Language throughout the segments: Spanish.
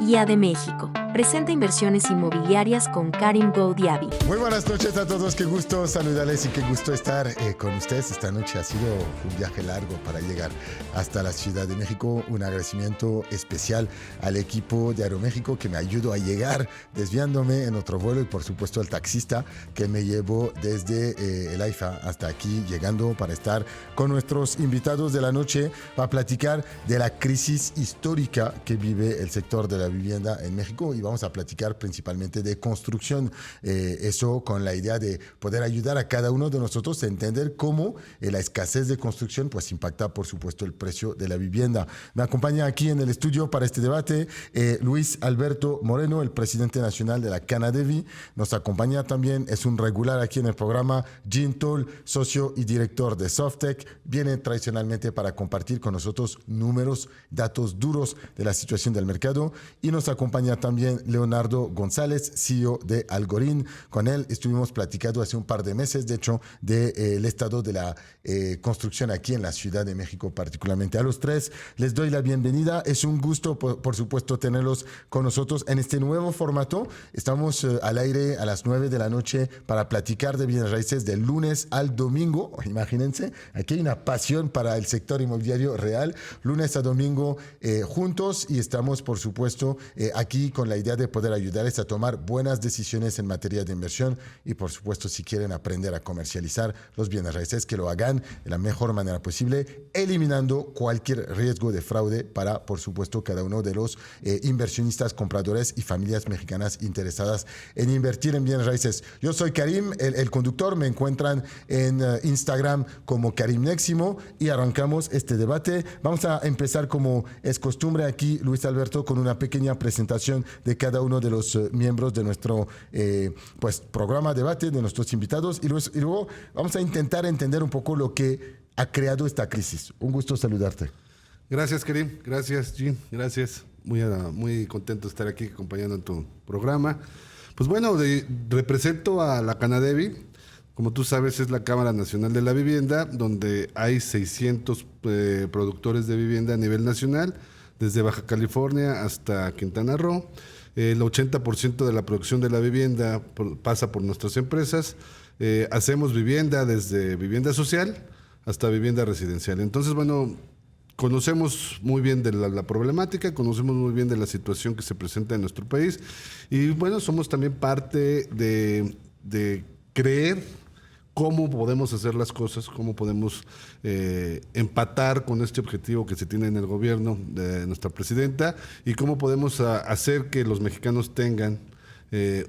IA de México. Presenta inversiones inmobiliarias con Karim Goudiaby. Muy buenas noches a todos, qué gusto saludarles y qué gusto estar con ustedes. Esta noche ha sido un viaje largo para llegar hasta la Ciudad de México. Un agradecimiento especial al equipo de Aeroméxico que me ayudó a llegar desviándome en otro vuelo y por supuesto al taxista que me llevó desde el AIFA hasta aquí, llegando para estar con nuestros invitados de la noche para platicar de la crisis histórica que vive el sector de la vivienda en México y vamos a platicar principalmente de construcción, eso con la idea de poder ayudar a cada uno de nosotros a entender cómo la escasez de construcción pues impacta por supuesto el precio de la vivienda. Me acompaña aquí en el estudio para este debate Luis Alberto Moreno, el presidente nacional de la Canadevi. Nos acompaña también, es un regular aquí en el programa, Jean Toll, socio y director de Softec. Viene tradicionalmente para compartir con nosotros números, datos duros de la situación del mercado, y nos acompaña también Leonardo González, CEO de Algorín. Con él estuvimos platicando hace un par de meses, de hecho, del estado de la construcción aquí en la Ciudad de México particularmente. A los tres les doy la bienvenida. Es un gusto, por supuesto, tenerlos con nosotros en este nuevo formato. Estamos al aire a las 9 de la noche para platicar de bienes raíces del lunes al domingo. Imagínense, aquí hay una pasión para el sector inmobiliario real. Lunes a domingo juntos, y estamos, por supuesto, aquí con la idea de poder ayudarles a tomar buenas decisiones en materia de inversión y, por supuesto, si quieren aprender a comercializar los bienes raíces, que lo hagan de la mejor manera posible, eliminando cualquier riesgo de fraude para, por supuesto, cada uno de los inversionistas, compradores y familias mexicanas interesadas en invertir en bienes raíces. Yo soy Karim, el conductor. Me encuentran en Instagram como Karim Neximo y arrancamos este debate. Vamos a empezar, como es costumbre aquí, Luis Alberto, con una pequeña presentación de cada uno de los miembros de nuestro programa debate, de nuestros invitados, y luego vamos a intentar entender un poco lo que ha creado esta crisis. Un gusto saludarte. Gracias, Karim. Gracias, Jean. Gracias. Muy contento de estar aquí acompañando en tu programa. Pues bueno, represento a la Canadevi. Como tú sabes, es la Cámara Nacional de la Vivienda, donde hay 600 productores de vivienda a nivel nacional, desde Baja California hasta Quintana Roo. El 80% de la producción de la vivienda pasa por nuestras empresas. Hacemos vivienda desde vivienda social hasta vivienda residencial. Entonces, bueno, conocemos muy bien de la problemática, conocemos muy bien de la situación que se presenta en nuestro país y, bueno, somos también parte de creer cómo podemos hacer las cosas, cómo podemos empatar con este objetivo que se tiene en el gobierno de nuestra presidenta y cómo podemos hacer que los mexicanos tengan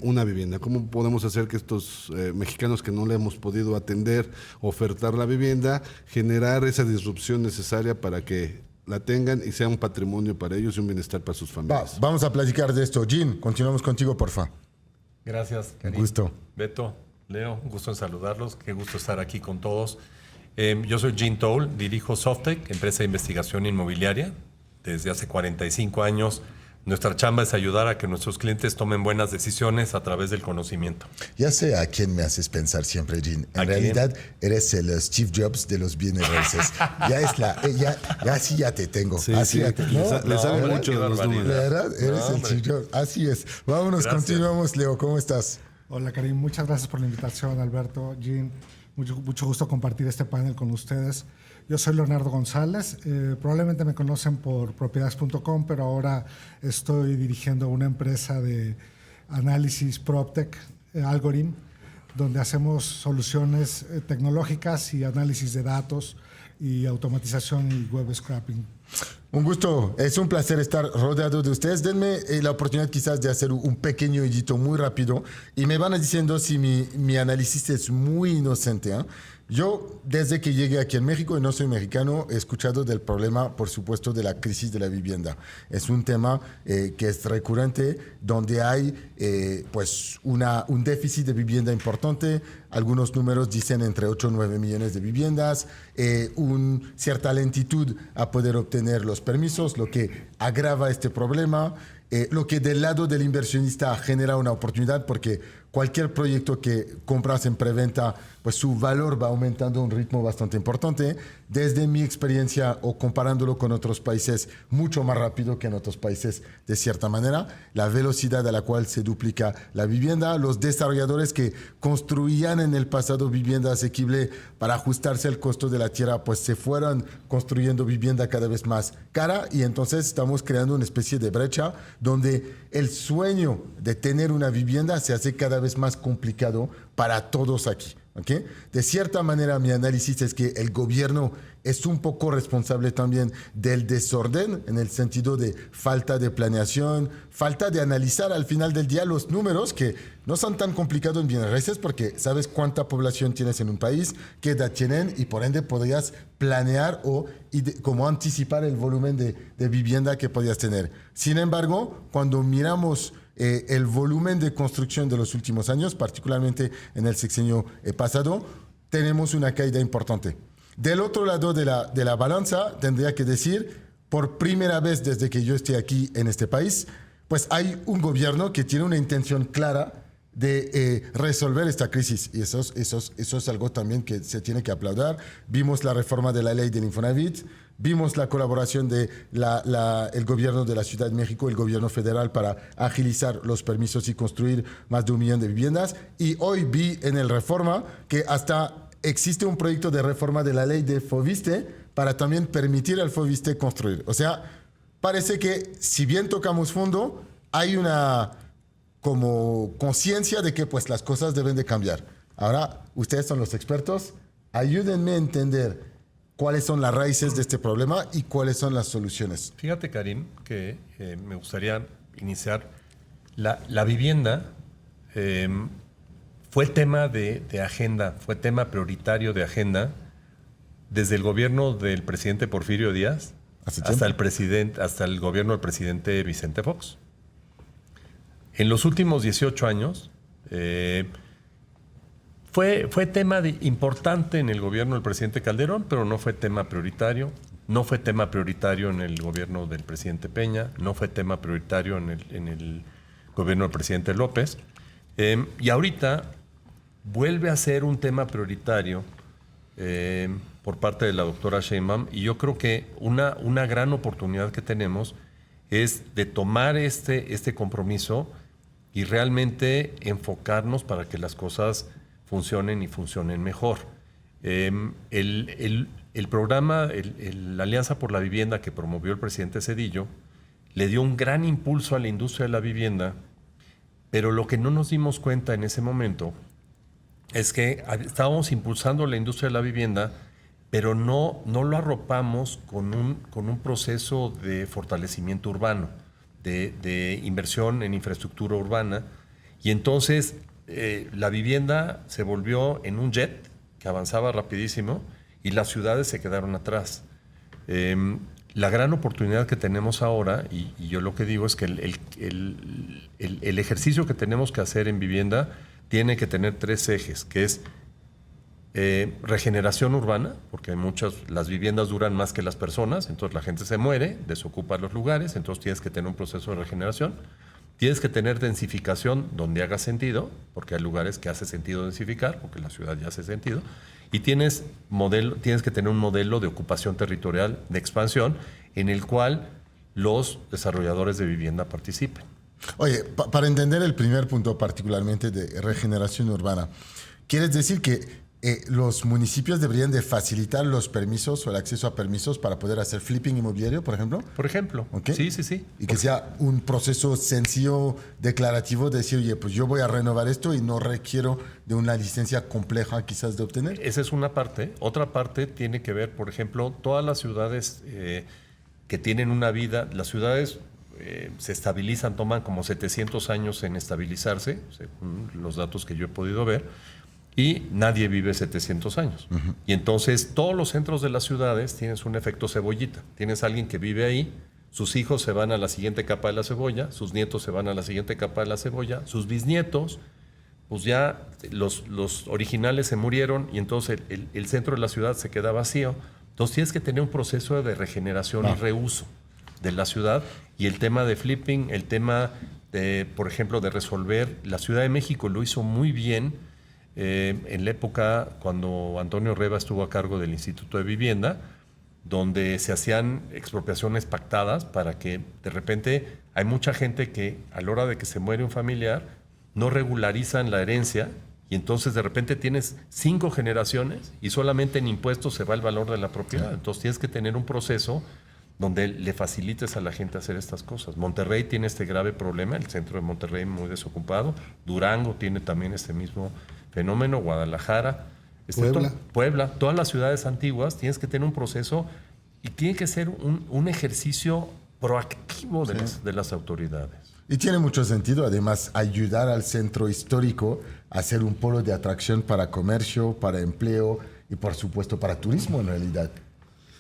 una vivienda, cómo podemos hacer que estos mexicanos que no le hemos podido atender, ofertar la vivienda, generar esa disrupción necesaria para que la tengan y sea un patrimonio para ellos y un bienestar para sus familias. Vamos a platicar de esto. Jean, continuamos contigo, porfa. Gracias, Karim. Un gusto. Beto, Leo, un gusto en saludarlos. Qué gusto estar aquí con todos. Yo soy Jean Toll, dirijo Softec, empresa de investigación inmobiliaria. Desde hace 45 años, nuestra chamba es ayudar a que nuestros clientes tomen buenas decisiones a través del conocimiento. Ya sé a quién me haces pensar siempre, Jean. En realidad, eres el Steve Jobs de los bienes raíces. Ya te tengo. Sí, así sí. ya te tengo. Le sabe mucho de los números. ¿Verdad? Eres el Steve Jobs. Así es. Vámonos, Gracias. continuamos. Leo, ¿cómo estás? Hola, Karim. Muchas gracias por la invitación, Alberto, Jean. Mucho gusto compartir este panel con ustedes. Yo soy Leonardo González. Probablemente me conocen por propiedades.com, pero ahora estoy dirigiendo una empresa de análisis PropTech, Algorín, donde hacemos soluciones tecnológicas y análisis de datos y automatización y web scraping. Un gusto, es un placer estar rodeado de ustedes. Denme la oportunidad quizás de hacer un pequeño edito muy rápido y me van diciendo si mi análisis es muy inocente, ¿eh? Yo, desde que llegué aquí en México, y no soy mexicano, he escuchado del problema, por supuesto, de la crisis de la vivienda. Es un tema que es recurrente, donde hay un déficit de vivienda importante. Algunos números dicen entre 8 o 9 millones de viviendas, cierta lentitud a poder obtener los permisos, lo que agrava este problema. Lo que del lado del inversionista genera una oportunidad, porque cualquier proyecto que compras en preventa, pues su valor va aumentando a un ritmo bastante importante. Desde mi experiencia o comparándolo con otros países, mucho más rápido que en otros países, de cierta manera. La velocidad a la cual se duplica la vivienda. Los desarrolladores que construían en el pasado vivienda asequible para ajustarse al costo de la tierra, pues se fueron construyendo vivienda cada vez más cara, y entonces estamos creando una especie de brecha donde el sueño de tener una vivienda se hace cada vez más complicado para todos aquí. ¿Okay? De cierta manera, mi análisis es que el gobierno es un poco responsable también del desorden, en el sentido de falta de planeación, falta de analizar al final del día los números, que no son tan complicados en bienes raíces porque sabes cuánta población tienes en un país, qué edad tienen, y por ende podrías planear o como anticipar el volumen de vivienda que podías tener. Sin embargo, cuando miramos el volumen de construcción de los últimos años, particularmente en el sexenio pasado, tenemos una caída importante. Del otro lado de la balanza, tendría que decir, por primera vez desde que yo estoy aquí en este país, pues hay un gobierno que tiene una intención clara de resolver esta crisis, y eso es algo también que se tiene que aplaudir. Vimos la reforma de la ley del Infonavit, vimos la colaboración de el gobierno de la Ciudad de México, el gobierno federal, para agilizar los permisos y construir más de 1 millón de viviendas, y hoy vi en el Reforma que hasta existe un proyecto de reforma de la ley de Foviste para también permitir al Foviste construir. O sea, parece que si bien tocamos fondo, hay una como conciencia de que pues las cosas deben de cambiar. Ahora, ustedes son los expertos, ayúdenme a entender cuáles son las raíces de este problema y cuáles son las soluciones. Fíjate, Karim, que me gustaría iniciar. La vivienda fue tema de agenda, fue tema prioritario de agenda desde el gobierno del presidente Porfirio Díaz hasta el gobierno del presidente Vicente Fox. En los últimos 18 años fue tema importante en el gobierno del presidente Calderón, pero no fue tema prioritario. No fue tema prioritario en el gobierno del presidente Peña, no fue tema prioritario en el gobierno del presidente López. Y ahorita vuelve a ser un tema prioritario por parte de la doctora Sheinbaum, y yo creo que una gran oportunidad que tenemos es de tomar este compromiso y realmente enfocarnos para que las cosas funcionen y funcionen mejor. El programa, la Alianza por la Vivienda que promovió el presidente Zedillo, le dio un gran impulso a la industria de la vivienda, pero lo que no nos dimos cuenta en ese momento es que estábamos impulsando la industria de la vivienda, pero no lo arropamos con un proceso de fortalecimiento urbano, de inversión en infraestructura urbana. Y entonces la vivienda se volvió en un jet que avanzaba rapidísimo y las ciudades se quedaron atrás. La gran oportunidad que tenemos ahora, y yo lo que digo es que el ejercicio que tenemos que hacer en vivienda tiene que tener 3 ejes, que es regeneración urbana, porque las viviendas duran más que las personas, entonces la gente se muere, desocupa los lugares, entonces tienes que tener un proceso de regeneración. Tienes que tener densificación donde haga sentido, porque hay lugares que hace sentido densificar, porque la ciudad ya hace sentido. Y tienes que tener un modelo de ocupación territorial de expansión en el cual los desarrolladores de vivienda participen. Oye, para entender el primer punto particularmente de regeneración urbana, ¿quieres decir que los municipios deberían de facilitar los permisos o el acceso a permisos para poder hacer flipping inmobiliario, por ejemplo? Por ejemplo. ¿Okay? Sí. Y que sea un proceso sencillo, declarativo, de decir, oye, pues yo voy a renovar esto y no requiero de una licencia compleja quizás de obtener. Esa es una parte. Otra parte tiene que ver, por ejemplo, todas las ciudades que tienen una vida, las ciudades se estabilizan, toman como 700 años en estabilizarse, según los datos que yo he podido ver, y nadie vive 700 años. Uh-huh. Y entonces todos los centros de las ciudades tienes un efecto cebollita. Tienes a alguien que vive ahí, sus hijos se van a la siguiente capa de la cebolla, sus nietos se van a la siguiente capa de la cebolla, sus bisnietos, pues ya los originales se murieron y entonces el centro de la ciudad se queda vacío. Entonces tienes que tener un proceso de regeneración y reuso de la ciudad, y el tema de flipping, el tema por ejemplo, de resolver. La Ciudad de México lo hizo muy bien en la época cuando Antonio Reba estuvo a cargo del Instituto de Vivienda, donde se hacían expropiaciones pactadas para que de repente hay mucha gente que a la hora de que se muere un familiar no regularizan la herencia y entonces de repente tienes 5 generaciones y solamente en impuestos se va el valor de la propiedad. Entonces tienes que tener un proceso donde le facilites a la gente hacer estas cosas. Monterrey tiene este grave problema, el centro de Monterrey muy desocupado. Durango tiene también este mismo fenómeno, Guadalajara, Puebla, todas las ciudades antiguas. Tienes que tener un proceso y tiene que ser un ejercicio proactivo de las autoridades. Y tiene mucho sentido, además, ayudar al centro histórico a ser un polo de atracción para comercio, para empleo y, por supuesto, para turismo en realidad.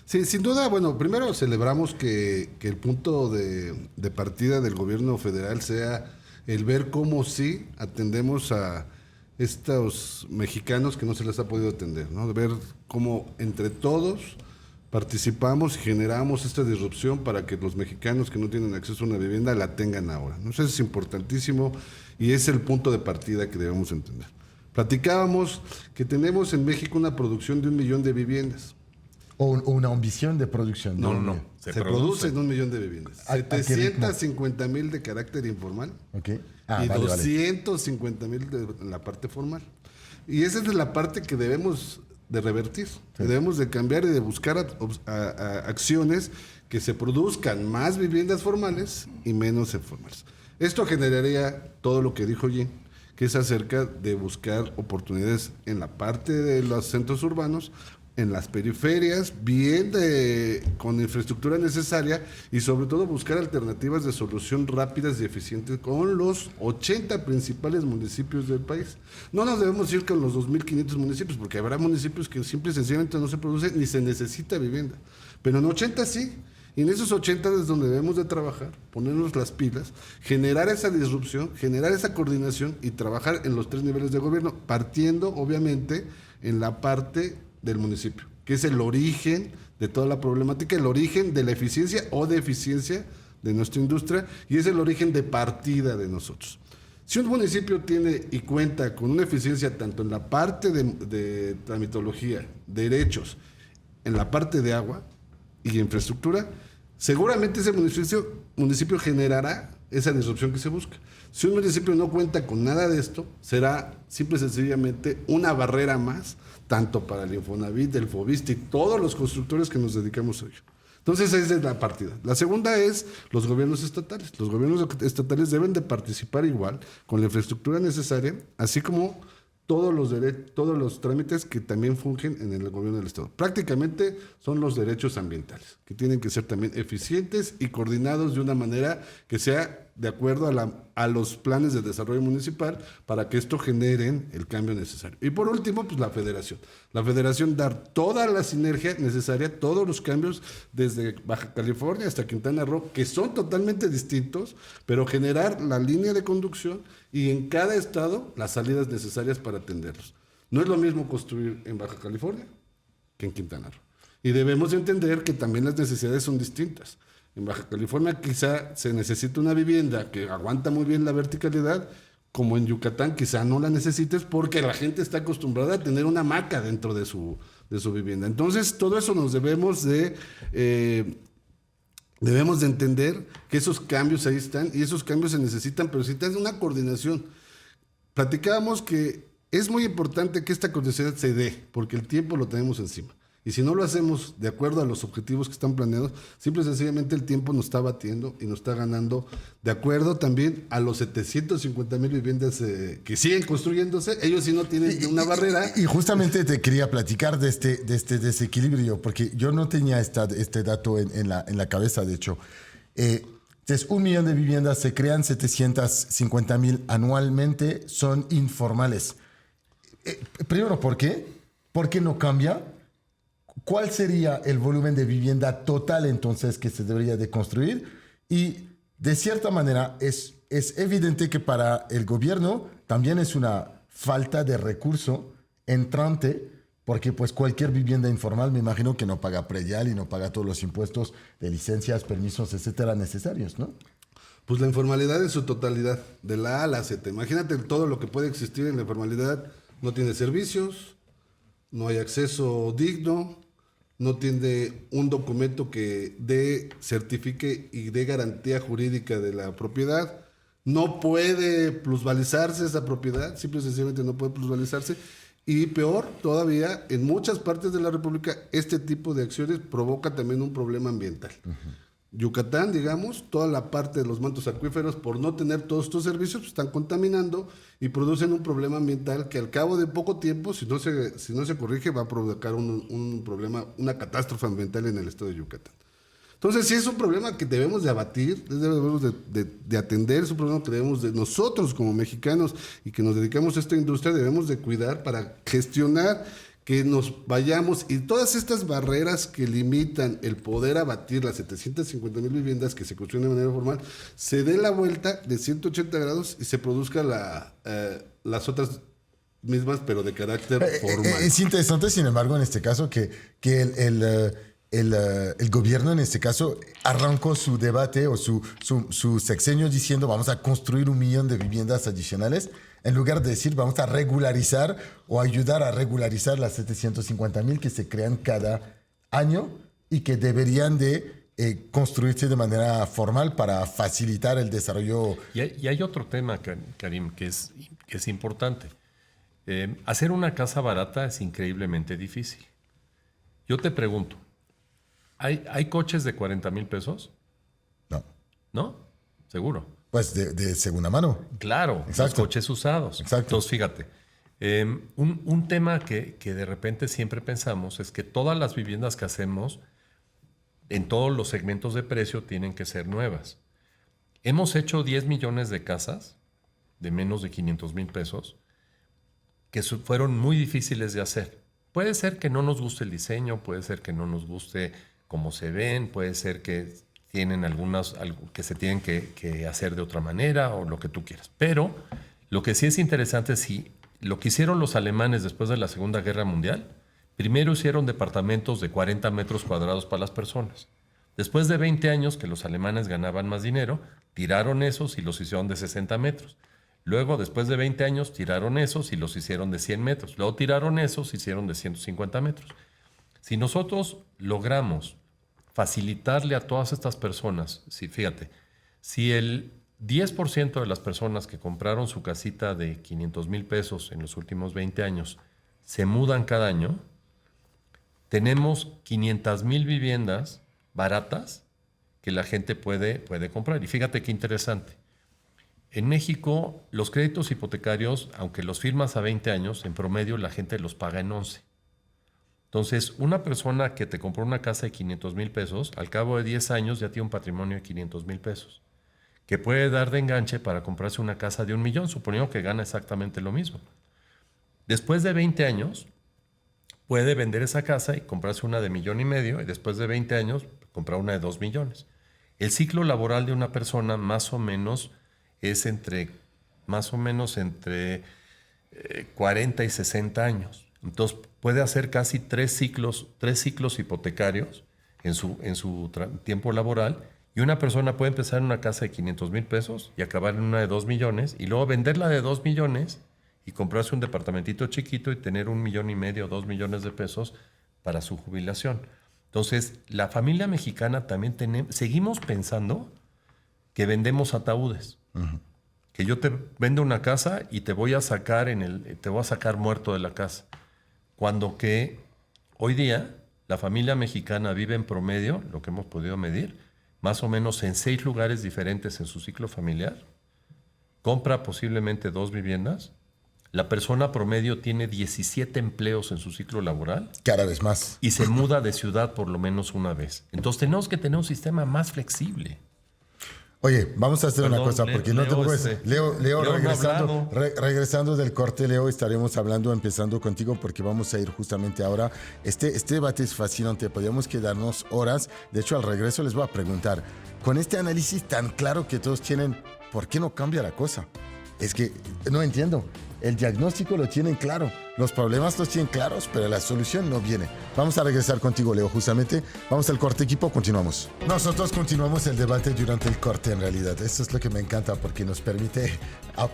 Sí, sin duda, bueno, primero celebramos que el punto de partida del gobierno federal sea el ver cómo sí atendemos a estos mexicanos que no se les ha podido atender, ¿no? De ver cómo entre todos participamos y generamos esta disrupción para que los mexicanos que no tienen acceso a una vivienda la tengan ahora, ¿no? Eso es importantísimo y es el punto de partida que debemos entender. Platicábamos que tenemos en México una producción de 1 millón de viviendas. O una ambición de producción. No. Se producen 1 millón de viviendas. 750,000 de carácter informal. Okay. Y 250,000 de la parte formal. Y esa es la parte que debemos de revertir, que debemos de cambiar y de buscar acciones que se produzcan más viviendas formales y menos informales. Esto generaría todo lo que dijo Jim, que es acerca de buscar oportunidades en la parte de los centros urbanos, en las periferias, bien con infraestructura necesaria y sobre todo buscar alternativas de solución rápidas y eficientes con los 80 principales municipios del país. No nos debemos ir con los 2.500 municipios, porque habrá municipios que simple y sencillamente no se produce ni se necesita vivienda, pero en 80 sí. Y en esos 80 es donde debemos de trabajar, ponernos las pilas, generar esa disrupción, generar esa coordinación y trabajar en los 3 niveles de gobierno, partiendo obviamente en la parte del municipio, que es el origen de toda la problemática, el origen de la eficiencia o deficiencia de nuestra industria y es el origen de partida de nosotros. Si un municipio tiene y cuenta con una eficiencia tanto en la parte de tramitología, derechos, en la parte de agua y infraestructura, seguramente ese municipio generará esa disrupción que se busca. Si un municipio no cuenta con nada de esto, será simple y sencillamente una barrera más, tanto para el Infonavit, el Fobiste y todos los constructores que nos dedicamos a ello. Entonces, esa es la partida. La segunda es los gobiernos estatales. Los gobiernos estatales deben de participar igual con la infraestructura necesaria, así como todos los trámites que también fungen en el gobierno del Estado. Prácticamente son los derechos ambientales, que tienen que ser también eficientes y coordinados de una manera que sea de acuerdo a los planes de desarrollo municipal para que esto generen el cambio necesario. Y por último, pues la federación. La federación dar toda la sinergia necesaria, todos los cambios desde Baja California hasta Quintana Roo, que son totalmente distintos, pero generar la línea de conducción y en cada estado las salidas necesarias para atenderlos. No es lo mismo construir en Baja California que en Quintana Roo. Y debemos entender que también las necesidades son distintas. En Baja California quizá se necesita una vivienda que aguanta muy bien la verticalidad, como en Yucatán quizá no la necesites porque la gente está acostumbrada a tener una hamaca dentro de su vivienda. Entonces, todo eso nos debemos de entender que esos cambios ahí están y esos cambios se necesitan, pero necesitan una coordinación. Platicábamos que es muy importante que esta coordinación se dé porque el tiempo lo tenemos encima. Y si no lo hacemos de acuerdo a los objetivos que están planeados, simple y sencillamente el tiempo nos está batiendo y nos está ganando de acuerdo también a los 750,000 viviendas que siguen construyéndose. Ellos sí no tienen una barrera. Y justamente te quería platicar de este desequilibrio, porque yo no tenía este dato en la cabeza, de hecho. Entonces, 1 millón de viviendas se crean, 750,000 anualmente son informales. Primero, ¿por qué? ¿Por qué no cambia? ¿Cuál sería el volumen de vivienda total entonces que se debería de construir? Y de cierta manera es evidente que para el gobierno también es una falta de recurso entrante, porque pues cualquier vivienda informal me imagino que no paga predial y no paga todos los impuestos de licencias, permisos, etcétera, necesarios, ¿no? Pues la informalidad en su totalidad, de la A a la Z. Imagínate todo lo que puede existir en la informalidad. No tiene servicios, no hay acceso digno, no tiene un documento que certifique y dé garantía jurídica de la propiedad. No puede plusvalizarse esa propiedad, simple y sencillamente no puede plusvalizarse. Y peor todavía, en muchas partes de la República, este tipo de acciones provoca también un problema ambiental. Yucatán, digamos, toda la parte de los mantos acuíferos, por no tener todos estos servicios, pues, están contaminando y producen un problema ambiental que al cabo de poco tiempo, si no se corrige, va a provocar un problema, una catástrofe ambiental en el estado de Yucatán. Entonces, sí es un problema que debemos de abatir, debemos de atender, es un problema que debemos de nosotros como mexicanos y que nos dedicamos a esta industria, debemos de cuidar para gestionar que nos vayamos y todas estas barreras que limitan el poder abatir las 750,000 viviendas que se construyen de manera formal, se dé la vuelta de 180 grados y se produzca las otras mismas, pero de carácter formal. Es interesante, sin embargo, en este caso, que el gobierno en este caso arrancó su debate o su sexenio diciendo vamos a construir 1 millón de viviendas adicionales, en lugar de decir vamos a regularizar o ayudar a regularizar las 750,000 que se crean cada año y que deberían de construirse de manera formal para facilitar el desarrollo. Y hay otro tema, Karim, que es importante. Hacer una casa barata es increíblemente difícil. Yo te pregunto, ¿hay coches de 40,000 pesos? No. ¿No? Seguro. Pues de segunda mano. Claro, exacto. Los coches usados. Exacto. Entonces, fíjate, un tema que de repente siempre pensamos es que todas las viviendas que hacemos en todos los segmentos de precio tienen que ser nuevas. Hemos hecho 10 millones de casas de menos de 500,000 pesos que fueron muy difíciles de hacer. Puede ser que no nos guste el diseño, puede ser que no nos guste cómo se ven, puede ser que tienen algunas que se tienen que hacer de otra manera o lo que tú quieras. Pero lo que sí es interesante es si lo que hicieron los alemanes después de la Segunda Guerra Mundial, primero hicieron departamentos de 40 metros cuadrados para las personas. Después de 20 años que los alemanes ganaban más dinero, tiraron esos y los hicieron de 60 metros. Luego, después de 20 años, tiraron esos y los hicieron de 100 metros. Luego tiraron esos y hicieron de 150 metros. Si nosotros logramos facilitarle a todas estas personas, fíjate, si el 10% de las personas que compraron su casita de 500,000 pesos en los últimos 20 años se mudan cada año, tenemos 500,000 viviendas baratas que la gente puede comprar. Y fíjate qué interesante. En México, los créditos hipotecarios, aunque los firmas a 20 años, en promedio la gente los paga en 11. Entonces, una persona que te compró una casa de 500,000 pesos, al cabo de 10 años ya tiene un patrimonio de 500,000 pesos, que puede dar de enganche para comprarse una casa de 1 millón, suponiendo que gana exactamente lo mismo. Después de 20 años, puede vender esa casa y comprarse una de 1,5 millones, y después de 20 años, comprar una de 2 millones. El ciclo laboral de una persona más o menos es entre 40 y 60 años. Entonces puede hacer casi 3 ciclos hipotecarios en su tiempo laboral, y una persona puede empezar en una casa de 500,000 pesos y acabar en una de 2 millones y luego venderla de 2 millones y comprarse un departamentito chiquito y tener 1,5 millones o 2 millones de pesos para su jubilación. Entonces, la familia mexicana también seguimos pensando que vendemos ataúdes. Uh-huh. Que yo te vendo una casa y te voy a sacar muerto de la casa. Cuando que hoy día la familia mexicana vive en promedio, lo que hemos podido medir, más o menos en 6 lugares diferentes en su ciclo familiar. Compra posiblemente 2 viviendas. La persona promedio tiene 17 empleos en su ciclo laboral. Cada vez más. Y se muda de ciudad por lo menos una vez. Entonces tenemos que tener un sistema más flexible. Oye, vamos a hacer una cosa, porque no te puedes. Leo regresando del corte, Leo, estaremos empezando contigo, porque vamos a ir justamente ahora. Este debate es fascinante, podríamos quedarnos horas. De hecho, al regreso les voy a preguntar, con este análisis tan claro que todos tienen, ¿por qué no cambia la cosa? Es que no entiendo. El diagnóstico lo tienen claro. Los problemas los tienen claros, pero la solución no viene. Vamos a regresar contigo, Leo, justamente. Vamos al corte, equipo, continuamos. Nosotros continuamos el debate durante el corte, en realidad. Eso es lo que me encanta, porque nos permite,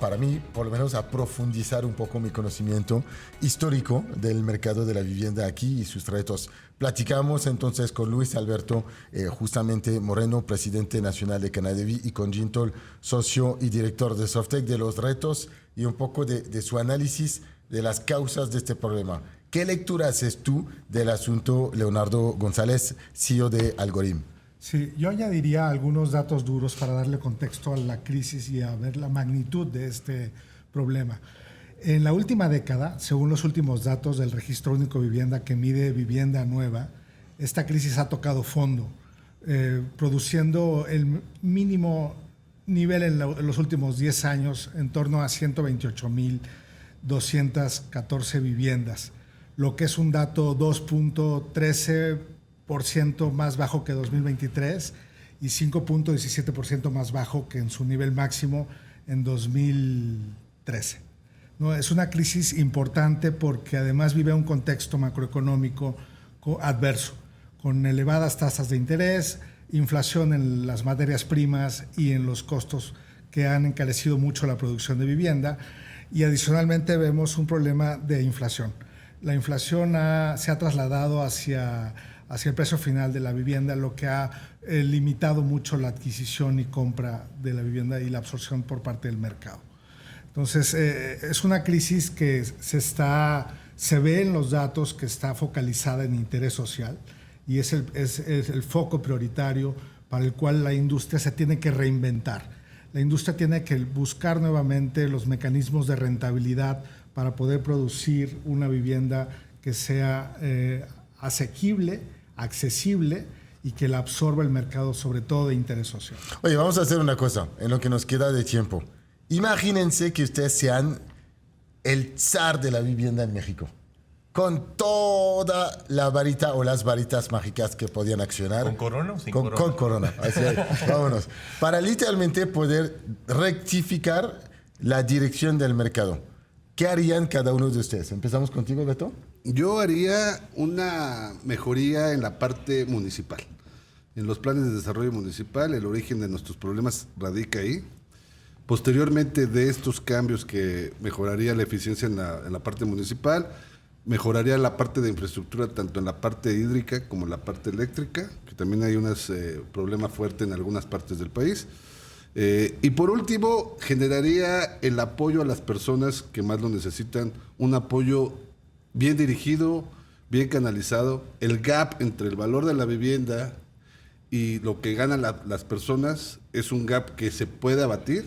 para mí, por lo menos, a profundizar un poco mi conocimiento histórico del mercado de la vivienda aquí y sus retos. Platicamos entonces con Luis Alberto justamente Moreno, presidente nacional de Canadevi, y con Jean Toll, socio y director de Softec, de los retos y un poco de su análisis de las causas de este problema. ¿Qué lectura haces tú del asunto, Leonardo González, CEO de Algorim? Sí, yo añadiría algunos datos duros para darle contexto a la crisis y a ver la magnitud de este problema. En la última década, según los últimos datos del Registro Único de Vivienda que mide vivienda nueva, esta crisis ha tocado fondo, produciendo el mínimo nivel en los últimos 10 años, en torno a 128,214 viviendas, lo que es un dato 2.13% más bajo que 2023 y 5.17% más bajo que en su nivel máximo en 2013. ¿No? Es una crisis importante porque además vive un contexto macroeconómico adverso, con elevadas tasas de interés, inflación en las materias primas y en los costos que han encarecido mucho la producción de vivienda, y adicionalmente vemos un problema de inflación. La inflación se ha trasladado hacia el precio final de la vivienda, lo que ha limitado mucho la adquisición y compra de la vivienda y la absorción por parte del mercado. Entonces, es una crisis que se ve en los datos que está focalizada en interés social y es el foco prioritario para el cual la industria se tiene que reinventar. La industria tiene que buscar nuevamente los mecanismos de rentabilidad para poder producir una vivienda que sea asequible, accesible y que la absorba el mercado, sobre todo de interés social. Oye, vamos a hacer una cosa en lo que nos queda de tiempo. Imagínense que ustedes sean el zar de la vivienda en México, con toda la varita o las varitas mágicas que podían accionar. ¿Con corona o sin corona? Con corona. Así es. Vámonos. Para literalmente poder rectificar la dirección del mercado. ¿Qué harían cada uno de ustedes? Empezamos contigo, Beto. Yo haría una mejoría en la parte municipal. En los planes de desarrollo municipal, el origen de nuestros problemas radica ahí. Posteriormente de estos cambios que mejoraría la eficiencia en la parte municipal, mejoraría la parte de infraestructura tanto en la parte hídrica como en la parte eléctrica, que también hay un problema fuerte en algunas partes del país. Y por último, generaría el apoyo a las personas que más lo necesitan, un apoyo bien dirigido, bien canalizado. El gap entre el valor de la vivienda y lo que ganan las personas es un gap que se puede abatir,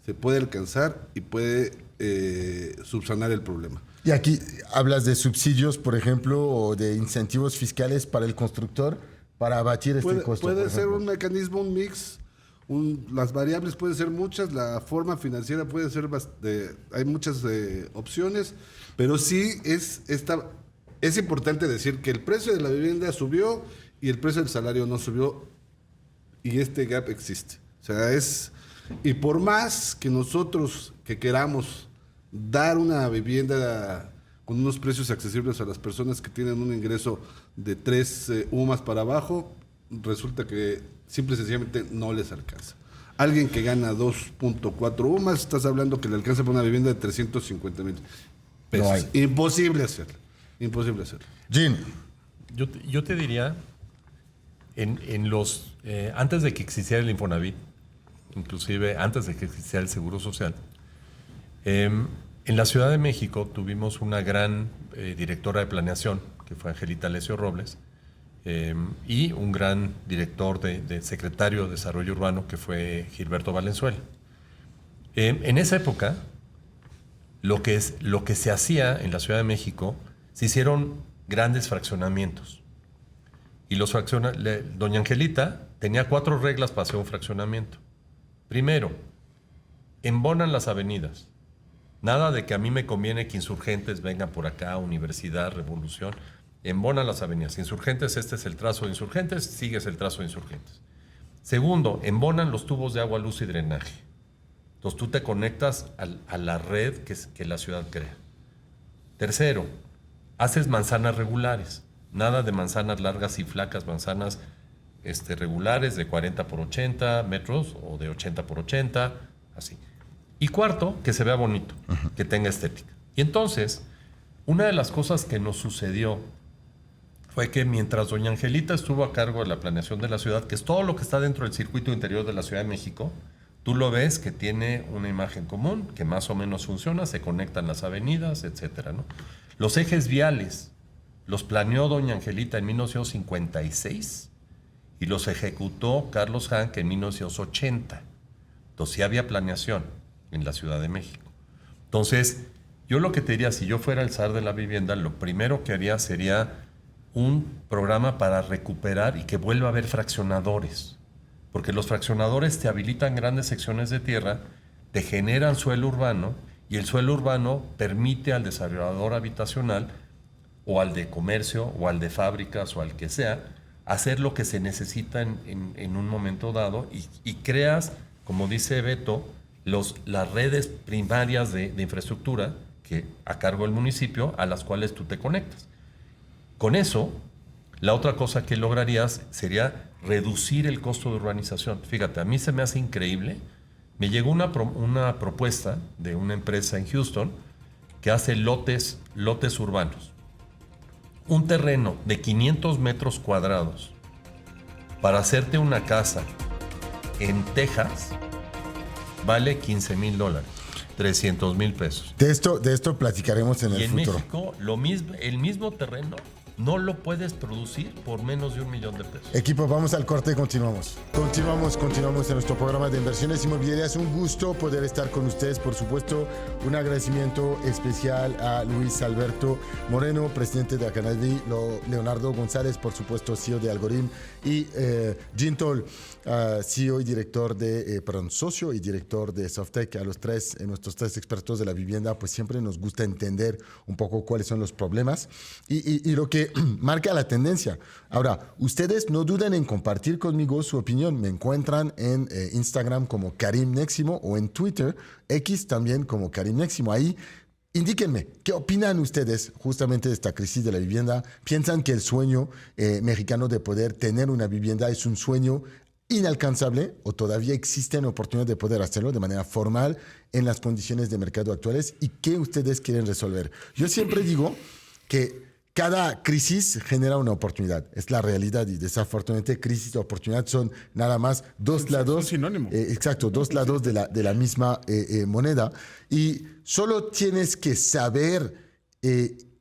se puede alcanzar y puede subsanar el problema. Y aquí hablas de subsidios, por ejemplo, o de incentivos fiscales para el constructor para abatir este costo. Puede ser un mecanismo, un mix. Las variables pueden ser muchas, la forma financiera puede ser hay muchas opciones, pero sí es importante decir que el precio de la vivienda subió y el precio del salario no subió y este gap existe. O sea, y por más que nosotros que queramos dar una vivienda con unos precios accesibles a las personas que tienen un ingreso de 3 UMAS para abajo, resulta que simple y sencillamente no les alcanza. Alguien que gana 2.4 UMAS, estás hablando que le alcanza para una vivienda de 350,000 pesos. No hay. Imposible hacerlo. Imposible hacerlo. Jean. Yo te diría, antes de que existiera el Infonavit, inclusive antes de que existiera el Seguro Social, en la Ciudad de México tuvimos una gran directora de planeación, que fue Angelita Alessio Robles, y un gran director de secretario de Desarrollo Urbano, que fue Gilberto Valenzuela. En esa época, lo que se hacía en la Ciudad de México, se hicieron grandes fraccionamientos. Y doña Angelita tenía 4 reglas para hacer un fraccionamiento. Primero, embonan las avenidas. Nada de que a mí me conviene que Insurgentes vengan por acá, Universidad, Revolución. Embonan las avenidas. Insurgentes, este es el trazo de Insurgentes, sigues el trazo de Insurgentes. Segundo, embonan los tubos de agua, luz y drenaje. Entonces tú te conectas a la red que la ciudad crea. Tercero, haces manzanas regulares. Nada de manzanas largas y flacas, manzanas regulares de 40 por 80 metros o de 80 por 80, así. Y cuarto, que se vea bonito, que tenga estética. Y entonces, una de las cosas que nos sucedió fue que mientras doña Angelita estuvo a cargo de la planeación de la ciudad, que es todo lo que está dentro del circuito interior de la Ciudad de México, tú lo ves que tiene una imagen común, que más o menos funciona, se conectan las avenidas, etcétera, ¿no? Los ejes viales los planeó doña Angelita en 1956 y los ejecutó Carlos Hank en 1980. Entonces sí había planeación en la Ciudad de México. Entonces, yo lo que te diría, si yo fuera el zar de la vivienda, lo primero que haría sería un programa para recuperar y que vuelva a haber fraccionadores. Porque los fraccionadores te habilitan grandes secciones de tierra, te generan suelo urbano y el suelo urbano permite al desarrollador habitacional o al de comercio o al de fábricas o al que sea hacer lo que se necesita en un momento dado y creas, como dice Beto, las redes primarias de infraestructura que a cargo del municipio a las cuales tú te conectas. Con eso, la otra cosa que lograrías sería reducir el costo de urbanización. Fíjate, a mí se me hace increíble. Me llegó una propuesta de una empresa en Houston que hace lotes urbanos. Un terreno de 500 metros cuadrados para hacerte una casa en Texas vale $15,000, $300,000. De esto platicaremos en el futuro. Y en México, el mismo terreno no lo puedes producir por menos de $1 millón. Equipo, vamos al corte y continuamos. Continuamos en nuestro programa de inversiones inmobiliarias. Un gusto poder estar con ustedes, por supuesto. Un agradecimiento especial a Luis Alberto Moreno, presidente de Acanavi, Leonardo González, por supuesto, CEO de Algorithm, y Jean Toll, CEO y director socio y director de Softec. A los tres, nuestros tres expertos de la vivienda, pues siempre nos gusta entender un poco cuáles son los problemas y lo que marca la tendencia. Ahora, ustedes no duden en compartir conmigo su opinión. Me encuentran en Instagram como Karim Neximo o en Twitter, X también como Karim Neximo. Ahí, indíquenme, ¿qué opinan ustedes justamente de esta crisis de la vivienda? ¿Piensan que el sueño mexicano de poder tener una vivienda es un sueño inalcanzable o todavía existen oportunidades de poder hacerlo de manera formal en las condiciones de mercado actuales? ¿Y qué ustedes quieren resolver? Yo siempre digo que cada crisis genera una oportunidad. Es la realidad y desafortunadamente crisis y oportunidad son nada más dos lados. Sinónimo. Exacto, dos lados de la misma moneda. Y solo tienes que saber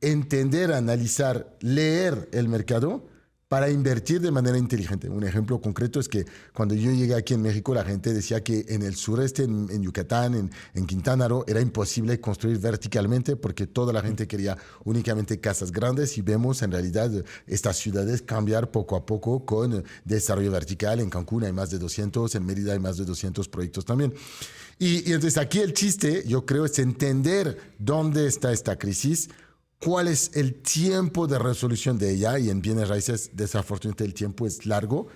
entender, analizar, leer el mercado para invertir de manera inteligente. Un ejemplo concreto es que cuando yo llegué aquí en México, la gente decía que en el sureste, en Yucatán, en Quintana Roo, era imposible construir verticalmente porque toda la gente quería únicamente casas grandes y vemos en realidad estas ciudades cambiar poco a poco con desarrollo vertical. En Cancún hay más de 200, en Mérida hay más de 200 proyectos también. Y entonces aquí el chiste, yo creo, es entender dónde está esta crisis, cuál es el tiempo de resolución de ella, y en bienes raíces desafortunadamente el tiempo es largo,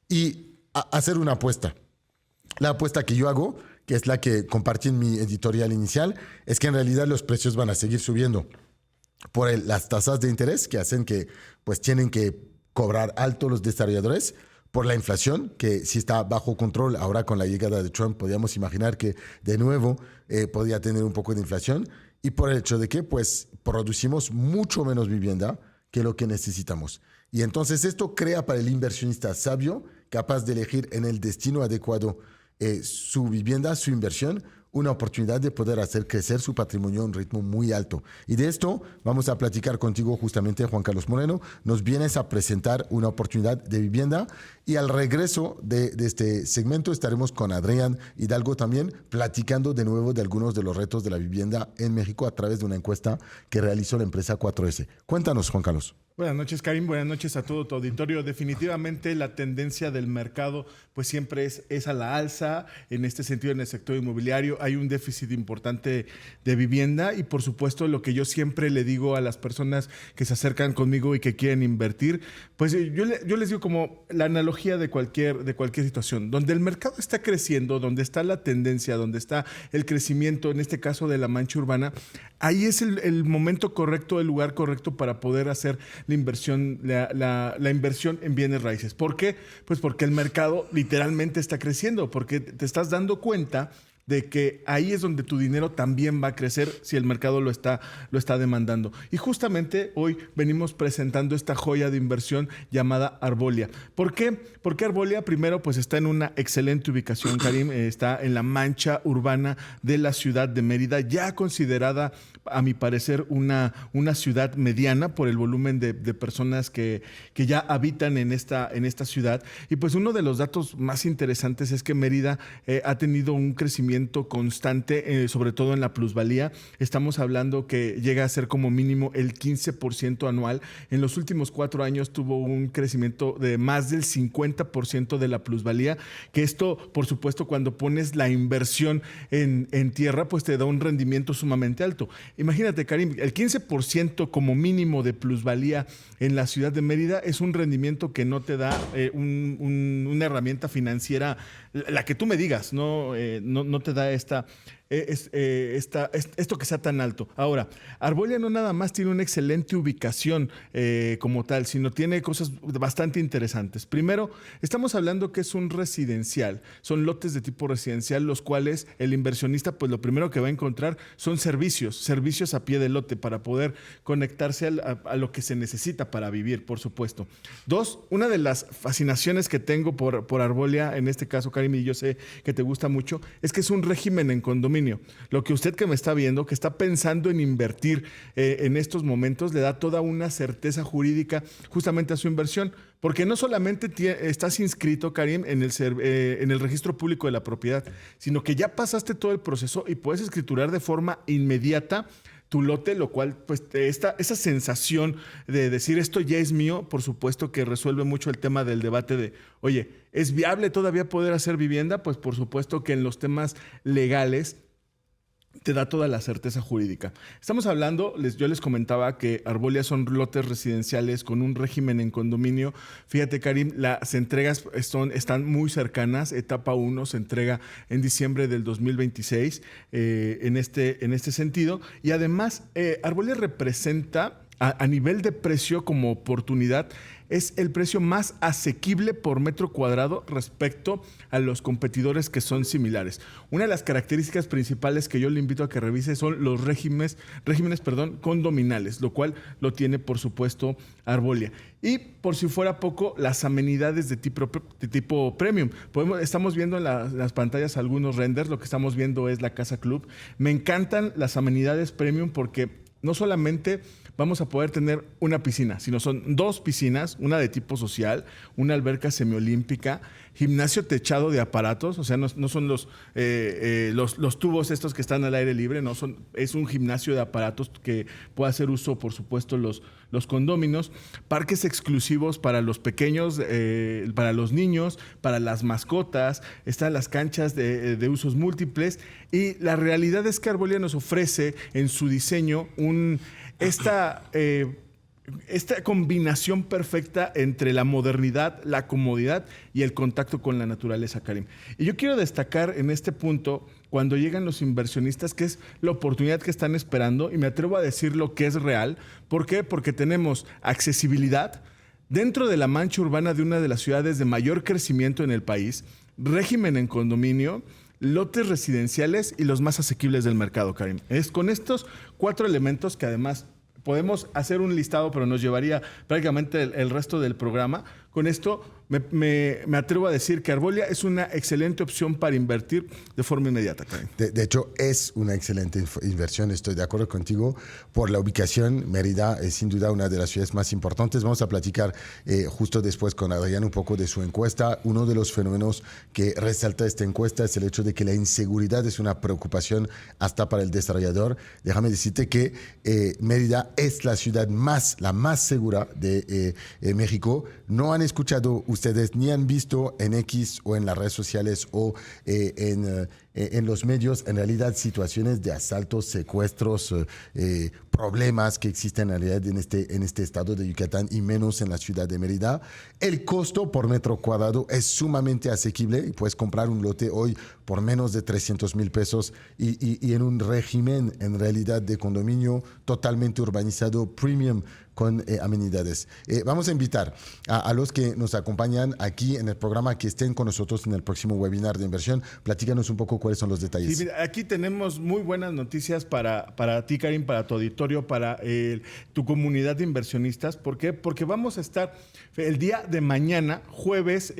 y hacer una apuesta. La apuesta que yo hago, que es la que compartí en mi editorial inicial, es que en realidad los precios van a seguir subiendo por las tasas de interés que hacen que pues tienen que cobrar alto los desarrolladores, por la inflación, que sí está bajo control. Ahora con la llegada de Trump podíamos imaginar que de nuevo podía tener un poco de inflación, y por el hecho de que pues producimos mucho menos vivienda que lo que necesitamos. Y entonces esto crea para el inversionista sabio, capaz de elegir en el destino adecuado su vivienda, su inversión, una oportunidad de poder hacer crecer su patrimonio a un ritmo muy alto. Y de esto vamos a platicar contigo justamente, Juan Carlos Moreno. Nos vienes a presentar una oportunidad de vivienda, y al regreso de este segmento estaremos con Adrián Hidalgo también platicando de nuevo de algunos de los retos de la vivienda en México a través de una encuesta que realizó la empresa 4S. Cuéntanos, Juan Carlos. Buenas noches, Karim. Buenas noches a todo tu auditorio. Definitivamente la tendencia del mercado pues siempre es a la alza. En este sentido, en el sector inmobiliario hay un déficit importante de vivienda y por supuesto lo que yo siempre le digo a las personas que se acercan conmigo y que quieren invertir, pues yo les digo como la analogía de cualquier situación. Donde el mercado está creciendo, donde está la tendencia, donde está el crecimiento, en este caso de la mancha urbana, ahí es el momento correcto, el lugar correcto para poder hacer la inversión, la inversión en bienes raíces. ¿Por qué? Pues porque el mercado literalmente está creciendo, porque te estás dando cuenta de que ahí es donde tu dinero también va a crecer si el mercado lo está demandando. Y justamente hoy venimos presentando esta joya de inversión llamada Arbolia. ¿Por qué? Porque Arbolia, primero, pues está en una excelente ubicación, Karim. Está en la mancha urbana de la ciudad de Mérida, ya considerada, a mi parecer, una ciudad mediana por el volumen de personas que ya habitan en esta ciudad. Y pues uno de los datos más interesantes es que Mérida ha tenido un crecimiento constante, sobre todo en la plusvalía. Estamos hablando que llega a ser como mínimo el 15% anual. En los últimos 4 años tuvo un crecimiento de más del 50% de la plusvalía, que esto, por supuesto, cuando pones la inversión en tierra, pues te da un rendimiento sumamente alto. Imagínate, Karim, el 15% como mínimo de plusvalía en la ciudad de Mérida es un rendimiento que no te da una herramienta financiera, la que tú me digas, no te da esto que sea tan alto. Ahora, Arbolia no nada más tiene una excelente ubicación como tal, sino tiene cosas bastante interesantes. Primero, estamos hablando que es un residencial, son lotes de tipo residencial, los cuales el inversionista, pues lo primero que va a encontrar son servicios a pie de lote para poder conectarse a lo que se necesita para vivir, por supuesto. 2, una de las fascinaciones que tengo por Arbolia, en este caso, Karim, y yo sé que te gusta mucho, es que es un régimen en condominio. Lo que usted que me está viendo, que está pensando en invertir en estos momentos, le da toda una certeza jurídica justamente a su inversión, porque no solamente estás inscrito, Karim, en el registro público de la propiedad, sino que ya pasaste todo el proceso y puedes escriturar de forma inmediata tu lote, lo cual, pues, esa sensación de decir esto ya es mío, por supuesto que resuelve mucho el tema del debate de, oye, ¿es viable todavía poder hacer vivienda? Pues por supuesto que en los temas legales te da toda la certeza jurídica. Estamos hablando, yo les comentaba que Arbolia son lotes residenciales con un régimen en condominio. Fíjate, Karim, las entregas están muy cercanas. Etapa 1 se entrega en diciembre del 2026 en este sentido. Y además, Arbolia representa a nivel de precio como oportunidad, es el precio más asequible por metro cuadrado respecto a los competidores que son similares. Una de las características principales que yo le invito a que revise son los regímenes condominales, lo cual lo tiene, por supuesto, Arbolia. Y por si fuera poco, las amenidades de tipo premium. Estamos viendo en las pantallas algunos renders, lo que estamos viendo es la Casa Club. Me encantan las amenidades premium porque no solamente vamos a poder tener una piscina, sino son 2 piscinas, una de tipo social, una alberca semiolímpica, gimnasio techado de aparatos, o sea, no son los tubos estos que están al aire libre, es un gimnasio de aparatos que puede hacer uso, por supuesto, los condóminos, parques exclusivos para los pequeños, para los niños, para las mascotas, están las canchas de usos múltiples, y la realidad es que Arbolia nos ofrece en su diseño esta combinación perfecta entre la modernidad, la comodidad y el contacto con la naturaleza, Karim. Y yo quiero destacar en este punto, cuando llegan los inversionistas, que es la oportunidad que están esperando, y me atrevo a decir lo que es real. ¿Por qué? Porque tenemos accesibilidad dentro de la mancha urbana de una de las ciudades de mayor crecimiento en el país, régimen en condominio, lotes residenciales y los más asequibles del mercado, Karim. Es con estos 4 elementos que además podemos hacer un listado, pero nos llevaría prácticamente el resto del programa. Con esto me atrevo a decir que Arbolia es una excelente opción para invertir de forma inmediata, Karim. De hecho, es una excelente inversión, estoy de acuerdo contigo. Por la ubicación, Mérida es sin duda una de las ciudades más importantes. Vamos a platicar justo después con Adrián un poco de su encuesta. Uno de los fenómenos que resalta esta encuesta es el hecho de que la inseguridad es una preocupación hasta para el desarrollador. Déjame decirte que Mérida es la ciudad la más segura de México. No han escuchado ustedes ni han visto en X o en las redes sociales o en los medios, en realidad, situaciones de asaltos, secuestros, problemas que existen en realidad en este estado de Yucatán y menos en la ciudad de Mérida. El costo por metro cuadrado es sumamente asequible y puedes comprar un lote hoy por menos de 300,000 pesos y en un régimen en realidad de condominio totalmente urbanizado, premium, con amenidades. Vamos a invitar a los que nos acompañan aquí en el programa que estén con nosotros en el próximo webinar de inversión. Platícanos un poco cuáles son los detalles. Sí, mira, aquí tenemos muy buenas noticias para ti, Karim, para tu auditorio, para tu comunidad de inversionistas. ¿Por qué? Porque vamos a estar el día de mañana, jueves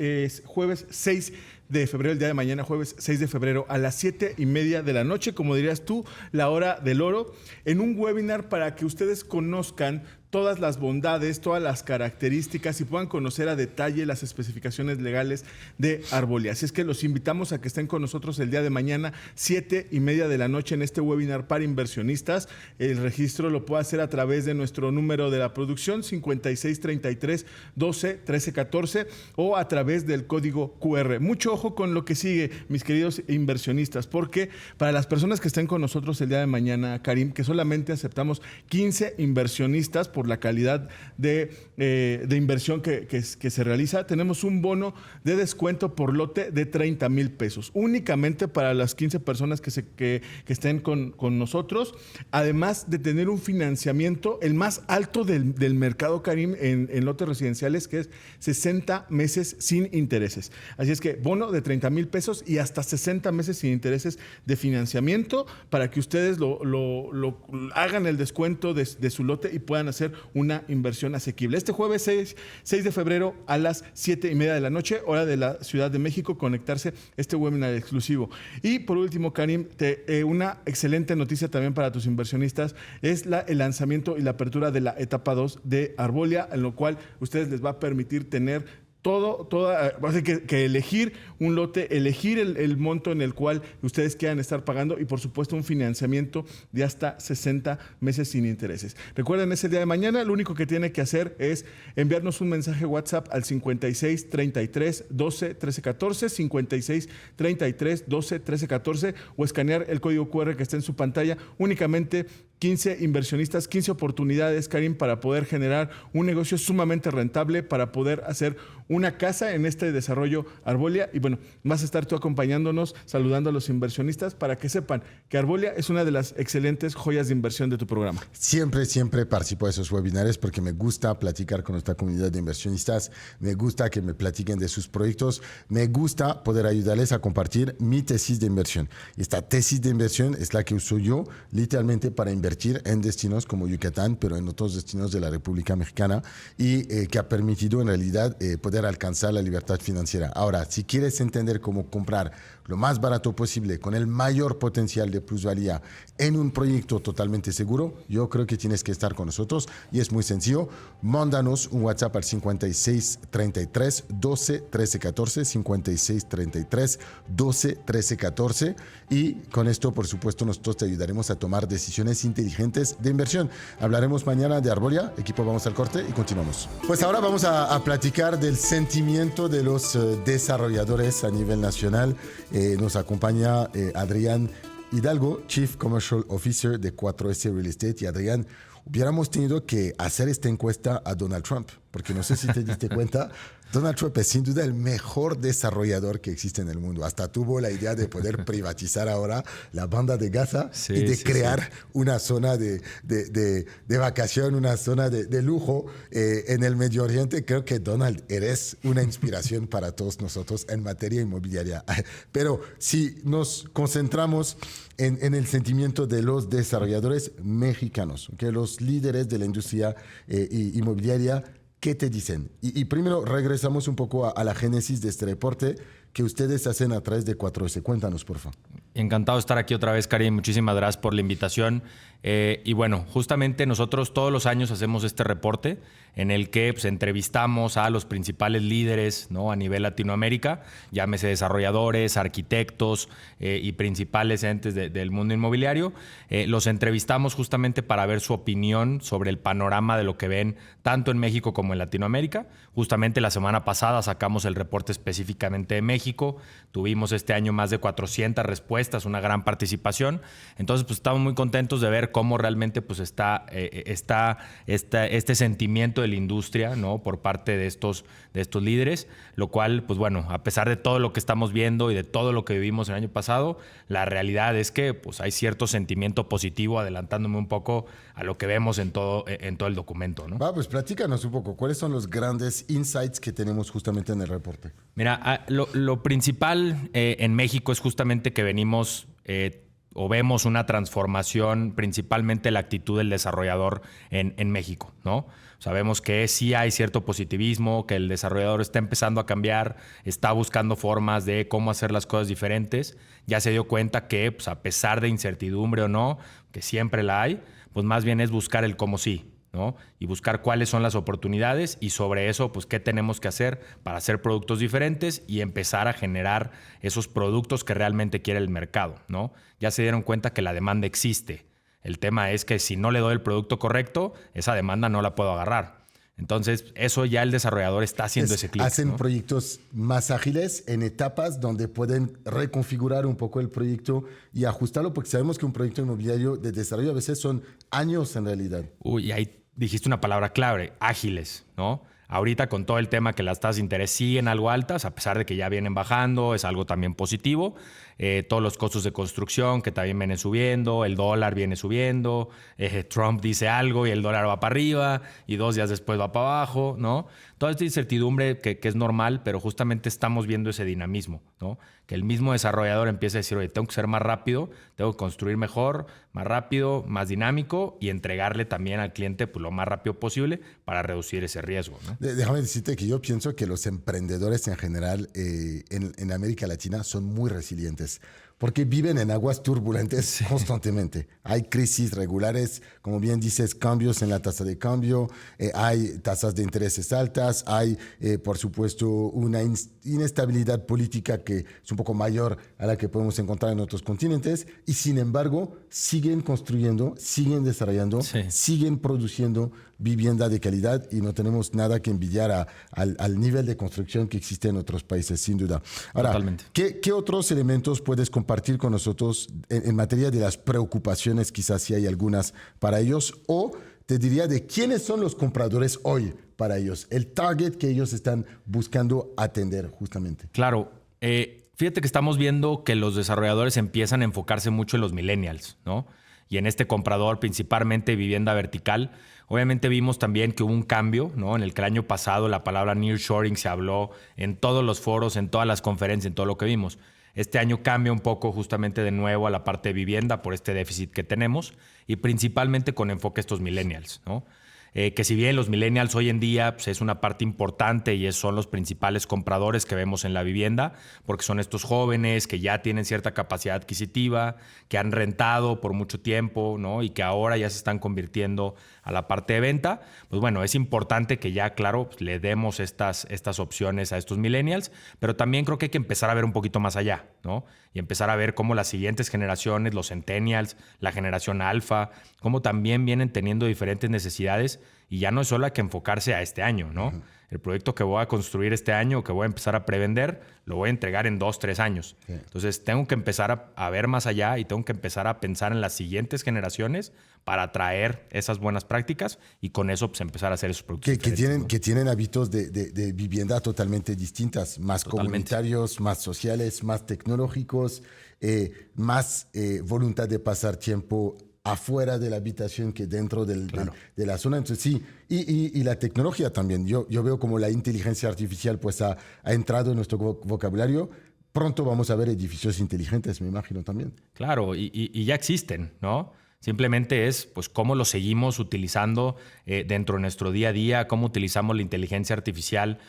6 de febrero, el día de mañana, jueves 6 de febrero, a las 7:30 de la noche, como dirías tú, la hora del oro, en un webinar para que ustedes conozcan todas las bondades, todas las características y puedan conocer a detalle las especificaciones legales de Arbolia. Así es que los invitamos a que estén con nosotros el día de mañana, 7:30 de la noche, en este webinar para inversionistas. El registro lo puede hacer a través de nuestro número de la producción, 5633-12-1314, o a través del código QR. Mucho ojo con lo que sigue, mis queridos inversionistas, porque para las personas que estén con nosotros el día de mañana, Karim, que solamente aceptamos 15 inversionistas por la calidad de inversión que se realiza, tenemos un bono de descuento por lote de 30,000 pesos, únicamente para las 15 personas que estén con nosotros, además de tener un financiamiento, el más alto del mercado, Karim, en lotes residenciales, que es 60 meses sin intereses. Así es que bono de 30,000 pesos y hasta 60 meses sin intereses de financiamiento para que ustedes lo hagan el descuento de su lote y puedan hacer una inversión asequible. Este jueves 6 de febrero a las 7:30 de la noche, hora de la Ciudad de México, conectarse este webinar exclusivo. Y por último, Karim, una excelente noticia también para tus inversionistas es el lanzamiento y la apertura de la etapa 2 de Arbolia, en lo cual ustedes les va a permitir tener que elegir un lote, elegir el monto en el cual ustedes quieran estar pagando y por supuesto un financiamiento de hasta 60 meses sin intereses. Recuerden, ese día de mañana lo único que tiene que hacer es enviarnos un mensaje WhatsApp al 56 33 12 13 14, 56 33 12 13 14 o escanear el código QR que está en su pantalla. Únicamente 15 inversionistas, 15 oportunidades, Karim, para poder generar un negocio sumamente rentable, para poder hacer una casa en este desarrollo Arbolia. Y bueno, vas a estar tú acompañándonos, saludando a los inversionistas para que sepan que Arbolia es una de las excelentes joyas de inversión de tu programa. Siempre participo de esos webinares porque me gusta platicar con nuestra comunidad de inversionistas, me gusta que me platiquen de sus proyectos, me gusta poder ayudarles a compartir mi tesis de inversión. Y esta tesis de inversión es la que uso yo literalmente para invertir en destinos como Yucatán, pero en otros destinos de la República Mexicana y que ha permitido en realidad poder alcanzar la libertad financiera. Ahora, si quieres entender cómo comprar lo más barato posible con el mayor potencial de plusvalía en un proyecto totalmente seguro, yo creo que tienes que estar con nosotros y es muy sencillo. Mándanos un WhatsApp al 56 33 12 13 14, 56 33 12 13 14 y con esto, por supuesto, nosotros te ayudaremos a tomar decisiones inteligentes de inversión. Hablaremos mañana de Arbolia. Equipo, vamos al corte y continuamos. Pues ahora vamos a platicar del sentimiento de los desarrolladores a nivel nacional. Nos acompaña Adrián Hidalgo, Chief Commercial Officer de 4S Real Estate. Y Adrián, hubiéramos tenido que hacer esta encuesta a Donald Trump, porque no sé si te diste cuenta, Donald Trump es sin duda el mejor desarrollador que existe en el mundo. Hasta tuvo la idea de poder privatizar ahora la banda de Gaza y de crear una zona de vacación, una zona de lujo en el Medio Oriente. Creo que Donald, eres una inspiración para todos nosotros en materia inmobiliaria. Pero si nos concentramos en el sentimiento de los desarrolladores mexicanos, que los líderes de la industria inmobiliaria, ¿qué te dicen? Y primero regresamos un poco a la génesis de este reporte que ustedes hacen a través de 4S. Cuéntanos, por favor. Encantado de estar aquí otra vez, Karim. Muchísimas gracias por la invitación. Y bueno, justamente nosotros todos los años hacemos este reporte en el que pues, entrevistamos a los principales líderes, ¿no? A nivel Latinoamérica, llámese desarrolladores, arquitectos y principales entes del mundo inmobiliario. Los entrevistamos justamente para ver su opinión sobre el panorama de lo que ven tanto en México como en Latinoamérica. Justamente la semana pasada sacamos el reporte específicamente de México. Tuvimos este año más de 400 respuestas, una gran participación. Entonces, pues estamos muy contentos de ver cómo realmente pues, está este sentimiento de la industria, ¿no? Por parte de estos líderes, lo cual, pues bueno, a pesar de todo lo que estamos viendo y de todo lo que vivimos el año pasado, la realidad es que pues, hay cierto sentimiento positivo, adelantándome un poco a lo que vemos en todo el documento, ¿no? Pues platícanos un poco, ¿cuáles son los grandes insights que tenemos justamente en el reporte? Mira, lo principal en México es justamente que venimos o vemos una transformación, principalmente la actitud del desarrollador en México, ¿no? Sabemos que sí hay cierto positivismo, que el desarrollador está empezando a cambiar, está buscando formas de cómo hacer las cosas diferentes. Ya se dio cuenta que, pues, a pesar de incertidumbre o no, que siempre la hay, pues más bien es buscar el cómo sí, ¿no? Y buscar cuáles son las oportunidades y sobre eso, pues, qué tenemos que hacer para hacer productos diferentes y empezar a generar esos productos que realmente quiere el mercado, ¿no? Ya se dieron cuenta que la demanda existe. El tema es que si no le doy el producto correcto, esa demanda no la puedo agarrar. Entonces, eso ya el desarrollador está haciendo ese clic. Hacen, ¿no? proyectos más ágiles en etapas donde pueden reconfigurar un poco el proyecto y ajustarlo, porque sabemos que un proyecto inmobiliario de desarrollo a veces son años en realidad. Uy, ahí dijiste una palabra clave, ágiles, ¿no? Ahorita con todo el tema que las tasas de interés siguen algo altas, a pesar de que ya vienen bajando, es algo también positivo. Todos los costos de construcción que también vienen subiendo, el dólar viene subiendo, Trump dice algo y el dólar va para arriba y 2 días después va para abajo, ¿no? Toda esta incertidumbre que es normal, pero justamente estamos viendo ese dinamismo, ¿no? Que el mismo desarrollador empieza a decir, oye, tengo que ser más rápido, tengo que construir mejor, más rápido, más dinámico y entregarle también al cliente pues, lo más rápido posible para reducir ese riesgo, ¿no? Déjame decirte que yo pienso que los emprendedores en general en América Latina son muy resilientes porque viven en aguas turbulentas constantemente. Hay crisis regulares, como bien dices, cambios en la tasa de cambio, hay tasas de intereses altas, hay, por supuesto, una inestabilidad política que es un poco mayor a la que podemos encontrar en otros continentes y, sin embargo, siguen construyendo, siguen desarrollando, siguen produciendo vivienda de calidad y no tenemos nada que envidiar al nivel de construcción que existe en otros países, sin duda. Ahora, totalmente. ¿Qué otros elementos puedes compartir con nosotros en materia de las preocupaciones, quizás si hay algunas para ellos, o te diría de quiénes son los compradores hoy para ellos, el target que ellos están buscando atender justamente? Claro. Fíjate que estamos viendo que los desarrolladores empiezan a enfocarse mucho en los millennials, ¿no? Y en este comprador, principalmente vivienda vertical. Obviamente vimos también que hubo un cambio, ¿no? En el que el año pasado la palabra nearshoring se habló en todos los foros, en todas las conferencias, en todo lo que vimos. Este año cambia un poco justamente de nuevo a la parte de vivienda por este déficit que tenemos y principalmente con enfoque a estos millennials, ¿no? Que si bien los millennials hoy en día pues, es una parte importante y son los principales compradores que vemos en la vivienda, porque son estos jóvenes que ya tienen cierta capacidad adquisitiva, que han rentado por mucho tiempo, ¿no? Y que ahora ya se están convirtiendo a la parte de venta. Pues bueno, es importante que ya, claro, pues, le demos estas opciones a estos millennials, pero también creo que hay que empezar a ver un poquito más allá, ¿no? Y empezar a ver cómo las siguientes generaciones, los centennials, la generación alfa, cómo también vienen teniendo diferentes necesidades y ya no es solo hay que enfocarse a este año, ¿no? Uh-huh. El proyecto que voy a construir este año, que voy a empezar a prevender, lo voy a entregar en 2, 3 años. Sí. Entonces, tengo que empezar a ver más allá y tengo que empezar a pensar en las siguientes generaciones para traer esas buenas prácticas y con eso pues, empezar a hacer esos productos. Que tienen hábitos de vivienda totalmente distintas, más comunitarios, más sociales, más tecnológicos, más voluntad de pasar tiempo afuera de la habitación que dentro de la zona. Entonces sí, y la tecnología también. Yo veo como la inteligencia artificial pues ha entrado en nuestro vocabulario. Pronto vamos a ver edificios inteligentes, me imagino también. Claro, y ya existen, ¿no? Simplemente es pues cómo lo seguimos utilizando dentro de nuestro día a día, cómo utilizamos la inteligencia artificial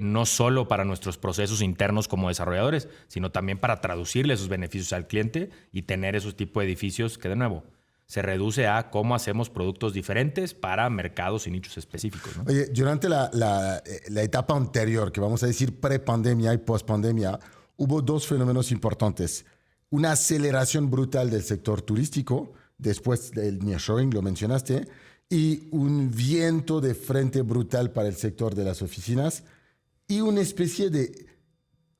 no solo para nuestros procesos internos como desarrolladores, sino también para traducirle esos beneficios al cliente y tener esos tipos de edificios que, de nuevo, se reduce a cómo hacemos productos diferentes para mercados y nichos específicos, ¿no? Oye, durante la etapa anterior, que vamos a decir pre-pandemia y post-pandemia, hubo dos fenómenos importantes. Una aceleración brutal del sector turístico, después del nearshoring, lo mencionaste, y un viento de frente brutal para el sector de las oficinas y una especie de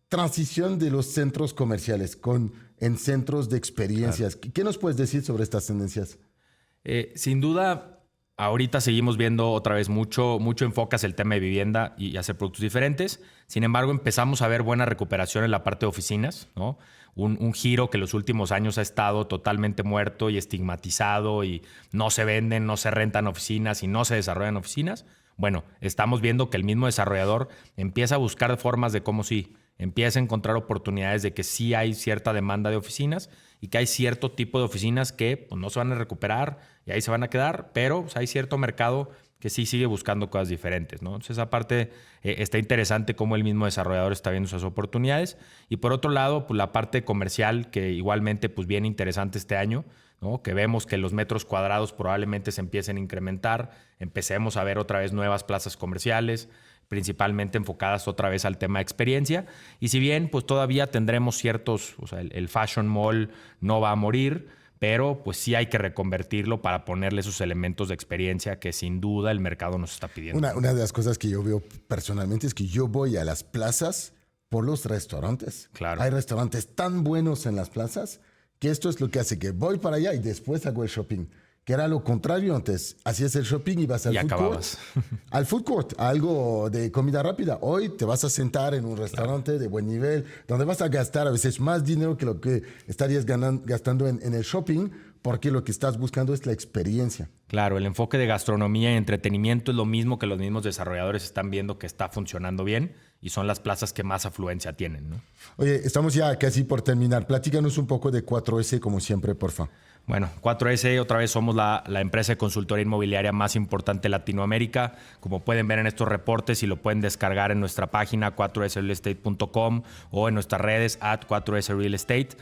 transición de los centros comerciales en centros de experiencias. Claro. ¿Qué nos puedes decir sobre estas tendencias? Sin duda, ahorita seguimos viendo otra vez mucho enfoque hacia el tema de vivienda y hacer productos diferentes. Sin embargo, empezamos a ver buena recuperación en la parte de oficinas, ¿no? Un giro que en los últimos años ha estado totalmente muerto y estigmatizado y no se venden, no se rentan oficinas y no se desarrollan oficinas. Bueno, estamos viendo que el mismo desarrollador empieza a buscar formas de cómo sí, empieza a encontrar oportunidades de que sí hay cierta demanda de oficinas y que hay cierto tipo de oficinas que pues, no se van a recuperar y ahí se van a quedar, pero pues, hay cierto mercado que sí sigue buscando cosas diferentes, ¿no? Entonces, esa parte está interesante cómo el mismo desarrollador está viendo esas oportunidades. Y por otro lado, pues la parte comercial, que igualmente pues bien interesante este año, ¿no? Que vemos que los metros cuadrados probablemente se empiecen a incrementar, empecemos a ver otra vez nuevas plazas comerciales, principalmente enfocadas otra vez al tema de experiencia. Y si bien pues todavía tendremos ciertos, o sea, el fashion mall no va a morir, pero pues sí hay que reconvertirlo para ponerle esos elementos de experiencia que sin duda el mercado nos está pidiendo. Una de las cosas que yo veo personalmente es que yo voy a las plazas por los restaurantes. Claro. Hay restaurantes tan buenos en las plazas que esto es lo que hace que voy para allá y después hago el shopping. Que era lo contrario antes. Hacías el shopping y vas al food court. Al food court, a algo de comida rápida. Hoy te vas a sentar en un restaurante de buen nivel, donde vas a gastar a veces más dinero que lo que estarías gastando en el shopping, porque lo que estás buscando es la experiencia. Claro, el enfoque de gastronomía y entretenimiento es lo mismo que los mismos desarrolladores están viendo que está funcionando bien y son las plazas que más afluencia tienen, ¿no? Oye, estamos ya casi por terminar. Platícanos un poco de 4S, como siempre, porfa. Bueno, 4S, otra vez somos la empresa de consultoría inmobiliaria más importante de Latinoamérica. Como pueden ver en estos reportes y lo pueden descargar en nuestra página 4srealestate.com o en nuestras redes @4srealestate.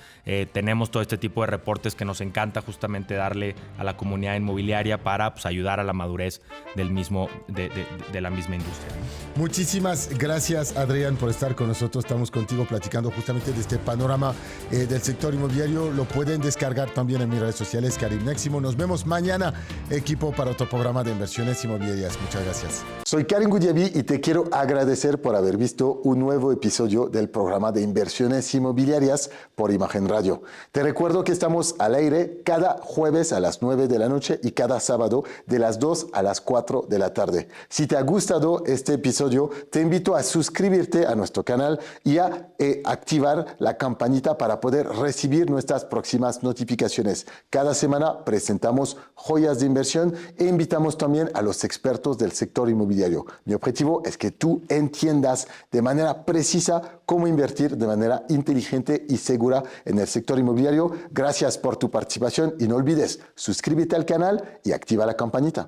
Tenemos todo este tipo de reportes que nos encanta justamente darle a la comunidad inmobiliaria para pues, ayudar a la madurez del mismo, de la misma industria, ¿no? Muchísimas gracias, Adrián, por estar con nosotros. Estamos contigo platicando justamente de este panorama del sector inmobiliario. Lo pueden descargar también en mis redes sociales, Karim Neximo. Nos vemos mañana, equipo, para otro programa de inversiones inmobiliarias. Muchas gracias. Soy Karim Goudiaby y te quiero agradecer por haber visto un nuevo episodio del programa de inversiones inmobiliarias por Imagen Radio. Te recuerdo que estamos al aire cada jueves a las 9 de la noche y cada sábado de las 2 a las 4 de la tarde. Si te ha gustado este episodio, te invito a suscribirte a nuestro canal y a activar la campanita para poder recibir nuestras próximas notificaciones. Cada semana presentamos joyas de inversión e invitamos también a los expertos del sector inmobiliario. Mi objetivo es que tú entiendas de manera precisa cómo invertir de manera inteligente y segura en el sector inmobiliario. Gracias por tu participación y no olvides, suscríbete al canal y activa la campanita.